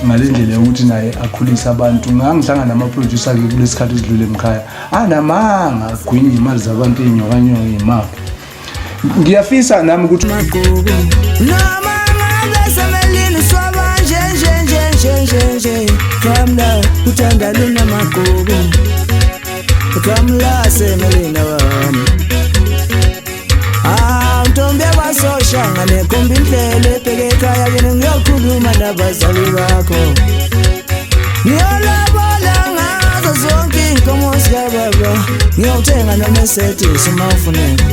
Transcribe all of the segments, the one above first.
ngalendlela ukuthi naye akhulisa abantu. Ngangihlangana nama-producer ke kulesikhathi esidlule emkhaya anamanga agwinya imali zabantu inyokanyoko imali. Ngiyafisa nami ukuthi Kamla uthanda lona magogo Kamla semelina wami Ntombi yabasoshanga nekhomba indlela ebheke ekhaya yena ngiyokhuluma nabazali bakho Ngiyolabola ngazo zonke inkomo zikababa ngiyothenga noMercedes uma ufuneka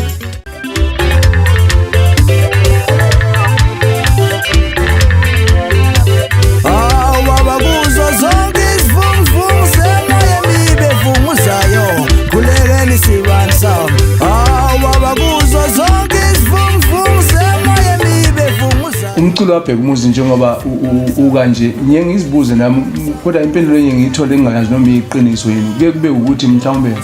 umculo wabheka umuzi njengoba ukanje ngiye ngizibuze nami kodwa impendulo yenye ngiyithole engayazi noma iqiniso yini kuye kube ukuthi mhlawumbe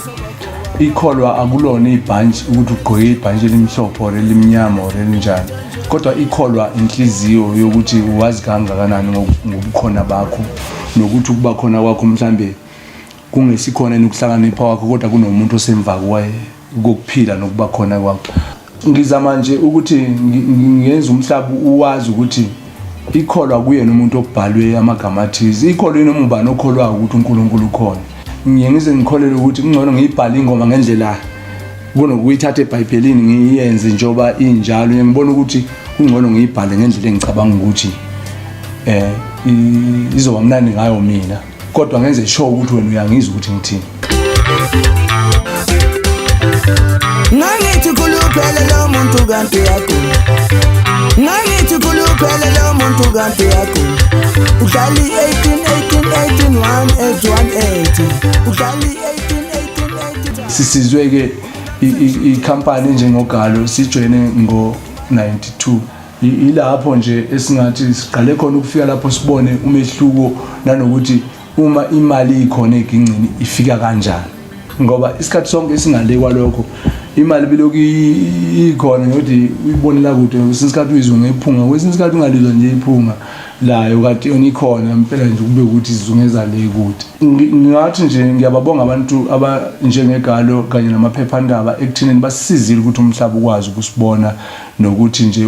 ikholwa akulona ibhanji ukuthi ugqoke ibhanji elimhlophe or elimnyama or elinjani kodwa ikholwa inhliziyo yokuthi uwazi kangakanani ngobukhona bakho nokuthi ukuba khona kwakho mhlambe kungesikhona nokuhlakanipha kwakho kodwa kunomuntu osemva kwaye ukuphila nokuba khona kwakho. Ngizama nje ukuthi ngiyenza umhlaba uwazi ukuthi ikholwa kuye nomuntu obhalwe amagama athize ikholwa noma ubani okholwa ukuthi uNkulunkulu ukhona. Ngiyengize ngikholele ukuthi kungcono ngiyibhale ingoma ngendlela kunokuyithatha eBhayibhelini ngiyenze njoba injalo. Ngibona ukuthi kungcono ngiyibhale ngendlela engicabanga ukuthi izoba mnandi ngayo mina kodwa ngenze sure ukuthi wena uyangizwa ukuthi ngithini. Nangithi khuluphele lo muntu kanti yakho Nangithi khuluphele lo muntu kanti yakho Udlali 18 Udlali 18 Sisizwe ke ikhampani njengogalo sijoyine ngo92 ilapho nje esingathi siqale khona ukufika lapho sibone umehluko nanokuthi uma imali ikhona egingcini ifika kanjani ngoba isikhathi sonke singalekwa lokho imali bilokhu ikhona ngokuthi uyibonela kude isikhathi uyizwe ngephunga kwesinye isikhathi ungalizwa nje iphunga layo kade yona ikhona impela nje kube ukuthi izungeza le kude. Ngathi nje ngiyababonga abantu aba njengegalo kanye namaphephandaba ekuthineni basisizile ukuthi umhlaba ukwazi ukusibona nokuthi nje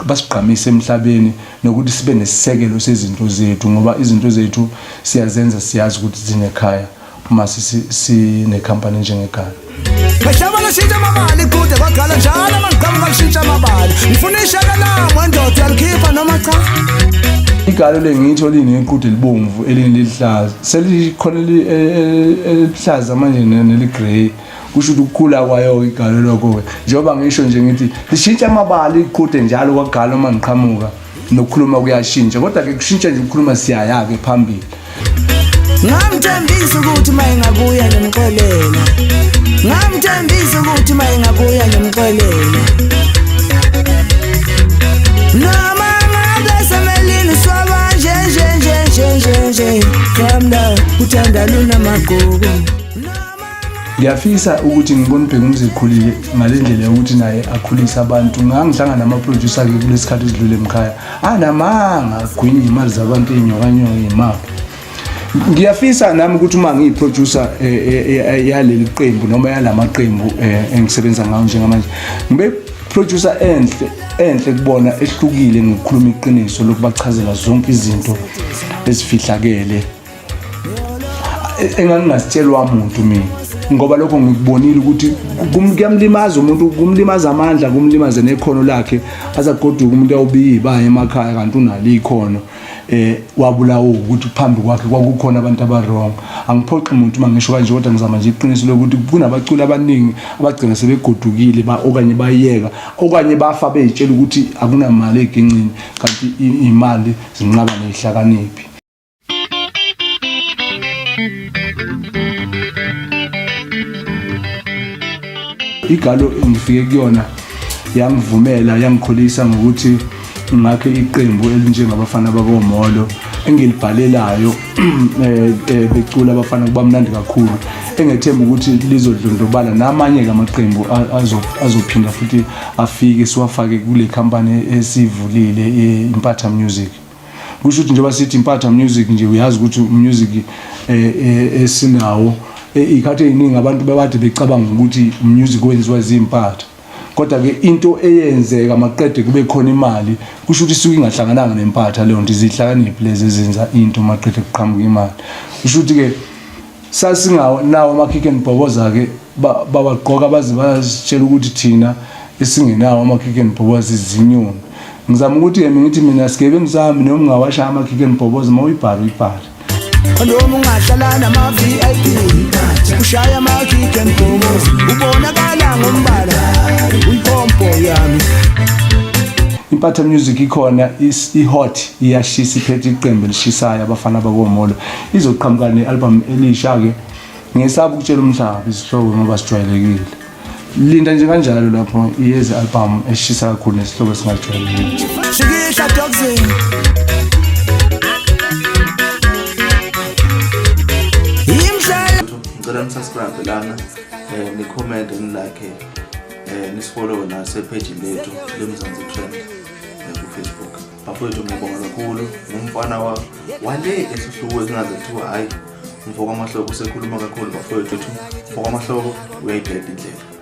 basigqamise emhlabeni nokuthi sibe nesisekelo sezinto zethu ngoba izinto zethu siyazenza siyazi ukuthi zinekhaya uma sine company njengegalo. Bahlabana shintsha amabali kude kwagala njalo mangicama ngashintsha amabali ngifuna ishaka lami wendoda yalikhipha noma cha. Igalo lengithola ineqhude libomvu elinelihlaza selikhona elihlaza manje neligrey kusho ukuthi ukukhula kwayo igalo lokho njengoba ngisho nje ngithi lishintsha amabali iqhude njalo kwagalo mangiqhamuka nokukhuluma kuyashintsha kodwa ke kushintsha nje ukukhuluma siyaya ke phambili. Ngamthembisa ukuthi mayingabuya ngimxolela Ngamthembisa ukuthi mayingabuya ngimxolela Noma ngabe semelini swaba nje Kamla uthanda lona magogo. Ngiyafisa ukuthi ngibone ubheka umzikhulile ngalendlela ukuthi naye akhulisa abantu. Ngangihlangana nama-producer ke kulesikhathi esidlule emkhaya anamanga agwinya imali zabantu inyokanyoko imali. Ngiyafisa nami ukuthi uma ngiyiproducer yaleli qembu noma yalamaqembu engisebenza ngawo njengamanje ngibe producer enhle kubona ehlukile ngokukhuluma iqiniso lokubachazela zonke izinto ezifihlakele engangingasitshelwa umuntu mina ngoba lokho ngikubonile ukuthi kuyamlimaza umuntu kumlimaza amandla kumlimaza nekhono lakhe azagoduka umuntu awubiyibaye emakhaya kanti unalo ikhono wabulawo ukuthi phambi kwakhe kwakukhona abantu abarong. Angiphoqi umuntu mangisho kanje kodwa ngizama nje iqiniso lokuthi kunabaculi abaningi abagcina sebegodukile okanye bayiyeka okanye bafa beyitshela ukuthi akunamali egingcini kanti imali zinqaba nezihlakaniphi. Igalo ngifike kuyona yangivumela yangikhulisa ngokuthi ngakhe iqembu elinjengabafana bakoMolo engilibhalelayo becula abafana kubamnandi kakhulu engethemba ukuthi lizodlondlobala namanye amaqembu azophinda futhi afike siwafake kule company esivulile iMpatha Music kusho ukuthi njengoba sithi Impatha Music nje uyazi ukuthi music esinawo ikhathi eziningi abantu bebade becabanga ukuthi music wenziwa zimpatha kodwa ke into eyenzeka maqede kube khona imali kusho ukuthi isuke ingahlangananga nempatha leyo nto izihlakaniphi lezi ezenza into maqede kuqhamuka imali kusho ukuthi ke sasingawo nawo amakhike nibhoboza ke babagqoka bazitshela ukuthi thina esingenawo amakhike nibhoboza izinyoni ngizama ukuthi ke ngithi mina sikebe ngizami noma ngawasha amakhike nibhoboza mawuyibhala uyibhala noma ungahlala nama VIP ushaya amakhike nibhoboza ubonakala ngombala uyipompo yami Impatha Music ikhona ihot iyashisa iphethe iqembu elishisayo abafana bakomolo izoqhamuka nealbum elisha ke ngesaba ukutshela umhlaba isihloko ngoba sijwayelekile linda nje kanjalo lapho iyeze album eshisa kakhulu nesihloko singajwayelekile shikisha toxic ngicela nisubscribe lana ni comment ni like nisifollow na sepage lethu leMzansi Trend ku Facebook. Bafowethu ngibonga kakhulu ngumfana wale esihluko esingaze kuthiwa hayi mfoka amahloko usekhuluma kakhulu bafowethu mfoka amahloko uyayideda indlela.